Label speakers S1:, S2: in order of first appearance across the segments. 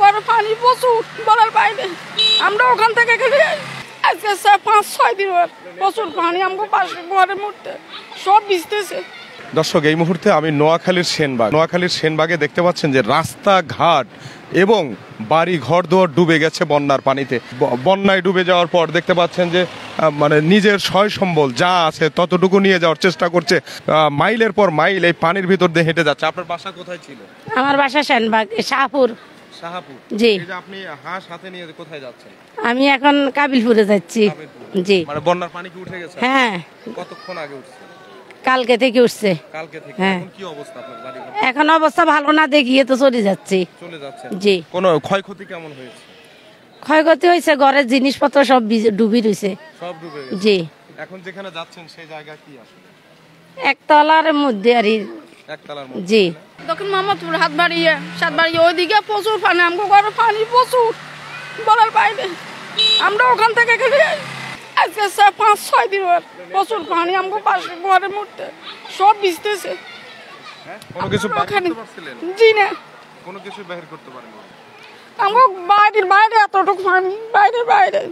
S1: ঘরে পানি প্রচুর বলার বাইরে। আমরা ওখান থেকে গেলে আজকে 5-6 দিন প্রচুর পানি আমাকে পাশে ঘরের মধ্যে সব ভিজতেছে।
S2: দর্শক, এই মুহূর্তে আমি নোয়াখালীর সেনবাগে দেখতে পাচ্ছেন যে রাস্তাঘাট এবং বাড়ি ঘর দুয়ার ডুবে গেছে বন্যার পানিতে। বন্যায় ডুবে যাওয়ার পর দেখতে পাচ্ছেন যে মানে নিজের সয় সম্বল যা আছে ততটুকু নিয়ে যাওয়ার চেষ্টা করছে। মাইলের পর মাইল এই পানির ভিতর দিয়ে হেঁটে যাচ্ছে। আপনার বাসা কোথায় ছিল?
S3: আমার বাসা সেনবাগ, শাহপুর।
S2: শাহপুর।
S3: জি।
S2: এই যে আপনি হাঁস হাতে নিয়ে কোথায় যাচ্ছেন?
S3: আমি এখন কাবিলপুরে যাচ্ছি। জি।
S2: মানে বন্যার পানি কি উঠে গেছে?
S3: হ্যাঁ।
S2: কতক্ষণ আগে উঠছে?
S3: কালকে থেকে উঠছে।
S2: কালকে থেকে।
S3: হ্যাঁ।
S2: এখন কি অবস্থা আপনার বাড়ি?
S3: এখন অবস্থা ভালো না, দেখিয়ে তো চলে যাচ্ছি।
S2: চলে যাচ্ছে।
S3: জি।
S2: কোনো ক্ষয়ক্ষতি কেমন হয়েছে?
S3: ক্ষয়ক্ষতি হয়েছে, ঘরের জিনিসপত্র সব ডুবি রয়েছে।
S2: সব ডুবে গেছে।
S3: জি।
S2: এখন যেখানে যাচ্ছেন সেই জায়গা কি আসলে?
S3: একতলার মধ্যে আর
S2: একতলার মধ্যে।
S3: জি।
S1: দক্ষিণ মোহাম্মদপুর সাতবাড়িয়া ওইদিকে প্রচুর পানি আমাকে ঘরে পানি প্রচুর বলার বাইরে। আমরা ওখান থেকে গেলে আজকে 5-6 দিন প্রচুর পানি আমাকে পাশে ঘরের মধ্যে সব ভিজতেছে।
S2: কোনো কিছু বাইরে করতে পারছিলেন?
S1: জি না,
S2: কোনো কিছু বাইরে করতে পারেননি।
S1: আমাকে বাইরে এতটুকু পানি বাইরে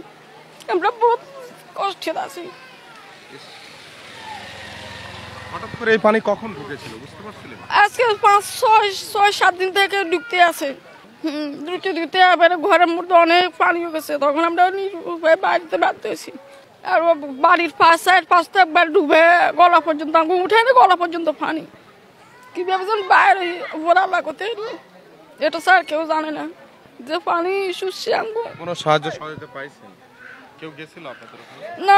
S1: আমরা বহুত কষ্টে আছি।
S2: হঠাৎ করে এই পানি কখন ঢুকেছিল বুঝতে পারছিলেন?
S1: আজকে 5-6-7 দিন থেকে ঢুকতে আছে। ঢুকতে এবার ঘরের মধ্যে অনেক পানি গেছে। তখন আমরা বাড়িতে বাধ্য হয়েছি। আর বাড়ির পাশটা একবার ডুবে গলা পর্যন্ত, আমাকে উঠে না গলা পর্যন্ত পানি। কিভাবে যেন বাইরে ভোরালা করতে এটা স্যার কেউ জানে না যে পানি শুষছে। আমাকে
S2: কোনো সাহায্য সহযোগিতা পাইছেন? কেউ গেছিল আপনাদের ওখানে?
S1: না,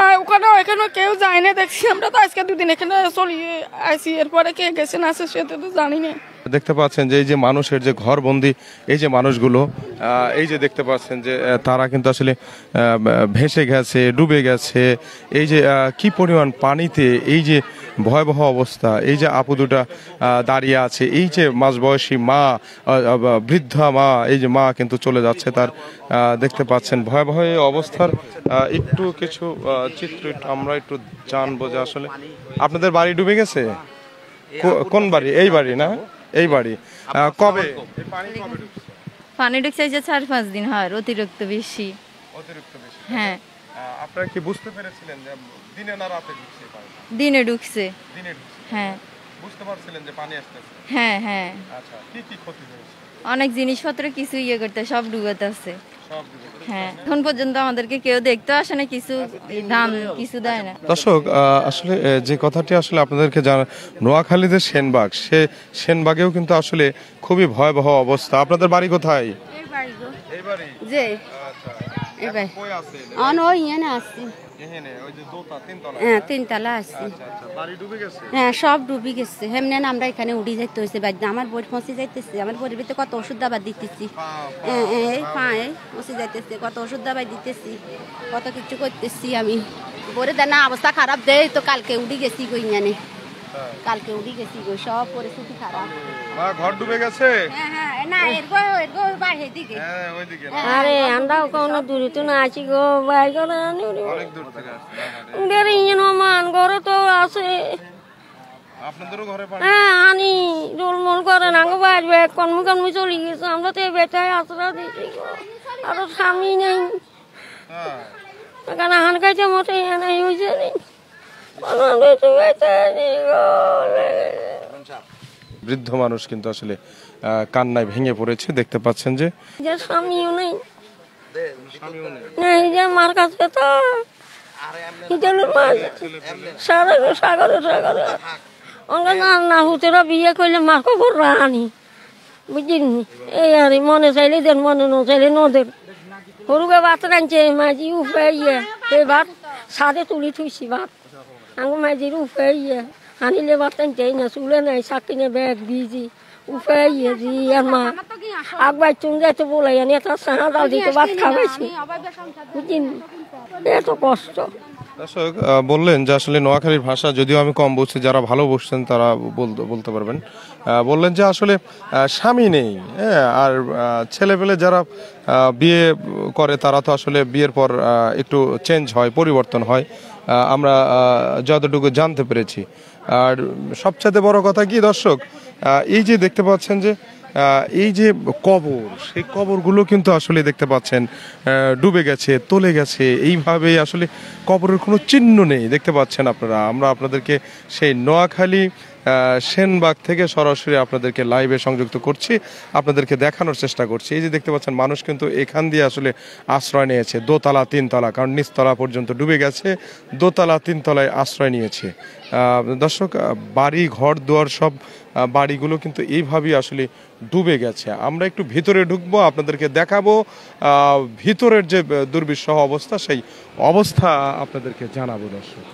S1: এখানে কেউ যায় না দেখছি। আমরা তো আজকে 2 দিন এখানে চলিয়ে আসি, এরপরে কে গেছে না আছে সেটা তো জানি না।
S2: দেখতে পাচ্ছেন যে এই যে মানুষের যে ঘরবন্দি এই যে মানুষগুলো, এই যে দেখতে পাচ্ছেন যে তারা কিন্তু আসলে ভেসে গেছে, ডুবে গেছে। এই যে কি পরিমাণ পানিতে এই যে ভয়াবহ অবস্থা। এই যে আপু দুটা দাঁড়িয়ে আছে, এই যে মাঝবয়সী মা, বৃদ্ধা মা, এই যে মা কিন্তু চলে যাচ্ছে তার। দেখতে পাচ্ছেন ভয়াবহ এই অবস্থার একটু কিছু চিত্র আমরা একটু জানবো যে আসলে আপনাদের বাড়ি ডুবে গেছে। কোন বাড়ি? এই বাড়ি না? এই বাড়ি কবে
S4: পানি ঢুকছে? 4-5 দিন হয়, অতিরিক্ত বেশি। হ্যাঁ।
S2: আপনারা কি বুঝতে পেরেছিলেন যে দিনে না রাতে ঢুকছে পানি?
S4: দিনে ঢুকছে। হ্যাঁ।
S2: বুঝতে পারছিলেন যে পানি আসতেছে?
S4: হ্যাঁ।
S2: আচ্ছা, কি ক্ষতি হয়েছে?
S4: অনেক জিনিসপত্র কিছু করতে সব ডুবাতে আছে।
S2: সব ডুবে গেছে।
S4: হ্যাঁ। এখন পর্যন্ত আমাদেরকে কেউ দেখতে আসে না, কিছু দাম কিছু দেয় না।
S2: দর্শক, আসলে যে কথাটি আসলে আপনাদেরকে নোয়াখালীতে সেনবাগেও কিন্তু আসলে খুবই ভয়াবহ অবস্থা। আপনাদের বাড়ি কোথায়? এই বাড়ি।
S3: জি।
S2: আচ্ছা।
S3: এবার
S2: কই আছে?
S3: আসছি।
S2: এখানে ওই যে তিনতলা।
S3: হ্যাঁ, 3 তলা আসছি।
S2: আচ্ছা, বাড়ি ডুবে গেছে?
S3: হ্যাঁ, সব ডুবি গেছে। হেমনে আমরা এখানে উঠে যাইতে হয়েছে। আমার বই পৌঁছে যাইতেছে। আমার বইয়ের ভিতরে কত ওষুধ দাবা দিতেছি। এই পায়ে পৌঁছে যাইতেছে, কত ওষুধ দাবাই দিতেছি, কত কিছু করতেছি আমি। বইয়ের না অবস্থা খারাপ দেয় তো কালকে উঠে গেছি গো। কালকে উঠে গেছি গো, সব পরিস্থিতি খারাপ।
S2: ঘর ডুবে গেছে?
S3: আরে আমরা কোনো দূরে তো না আছি গো, ভাই করে
S2: অনেক দূর থেকে
S3: মান ঘরে তো আছে।
S2: আপনাদেরও ঘরে পানি?
S3: হ্যাঁ, আনি জলমল করে না গো, বাইরে কর্মী চলে গেছে। আমরা তো এই বেটায় আশ্রা দিয়েছি গো, আরো স্বামী নেই। এখানে হান খাইতে মতো নাই হয়েছে।
S2: বৃদ্ধ মানুষ কিন্তু আসলে কান্নায় ভেঙে পড়েছে। দেখতে পাচ্ছেন যে
S3: স্বামীও নেই, যে মার কাছে তো সাগরে না হুতেরা বিয়ে করলে মা খবর রানি বুঝিনি। এই আর মনে চাইলে দেন, মনে ন চাইলে নদের। সরুকে ভাত রাঁধছে মাঝি উফে সেই ভাত সাদে তুলি থুইছি ভাত। আঙু মাঝির উফে আনিলে ভাত টানতেই না, চুলে নাই, চাকরিনে ব্যাগ দিয়েছি উফে জি। আর মা আগবাই চুন যাইতে বলে আনি একটা চাহা ডাল দিতে ভাত খাওয়াইছি বুঝিনি। এত কষ্ট।
S2: দর্শক বললেন যে আসলে নোয়াখালীর ভাষা যদিও আমি কম বুঝছি, যারা ভালো বুঝছেন তারা বলতে পারবেন। বললেন যে আসলে স্বামী নেই, আর ছেলেপেলে যারা বিয়ে করে তারা তো আসলে বিয়ের পর একটু চেঞ্জ হয়, পরিবর্তন হয়, আমরা যতটুকু জানতে পেরেছি। আর সবচেয়ে বড় কথা কি দর্শক, এই যে দেখতে পাচ্ছেন যে এই যে কবর, সেই কবরগুলো কিন্তু আসলে দেখতে পাচ্ছেন ডুবে গেছে, তলে গেছে, এইভাবে আসলে কবরের কোনো চিহ্ন নেই, দেখতে পাচ্ছেন আপনারা। আমরা আপনাদেরকে সেই নোয়াখালী সেনবাগ থেকে সরাসরি আপনাদেরকে লাইভে সংযুক্ত করছি, আপনাদেরকে দেখানোর চেষ্টা করছি। এই যে দেখতে পাচ্ছেন মানুষ কিন্তু এখান দিয়ে আসলে আশ্রয় নিয়েছে, দোতলা তিনতলা, কারণ নিচতলা পর্যন্ত ডুবে গেছে, দোতলা তিনতলায় আশ্রয় নিয়েছে। দর্শক, বাড়ি ঘর দুয়ার সব বাড়িগুলো কিন্তু এইভাবেই আসলে ডুবে গেছে। আমরা একটু ভিতরে ঢুকবো, আপনাদেরকে দেখাবো ভিতরের যে দুর্বিষহ অবস্থা, সেই অবস্থা আপনাদেরকে জানাবো দর্শক।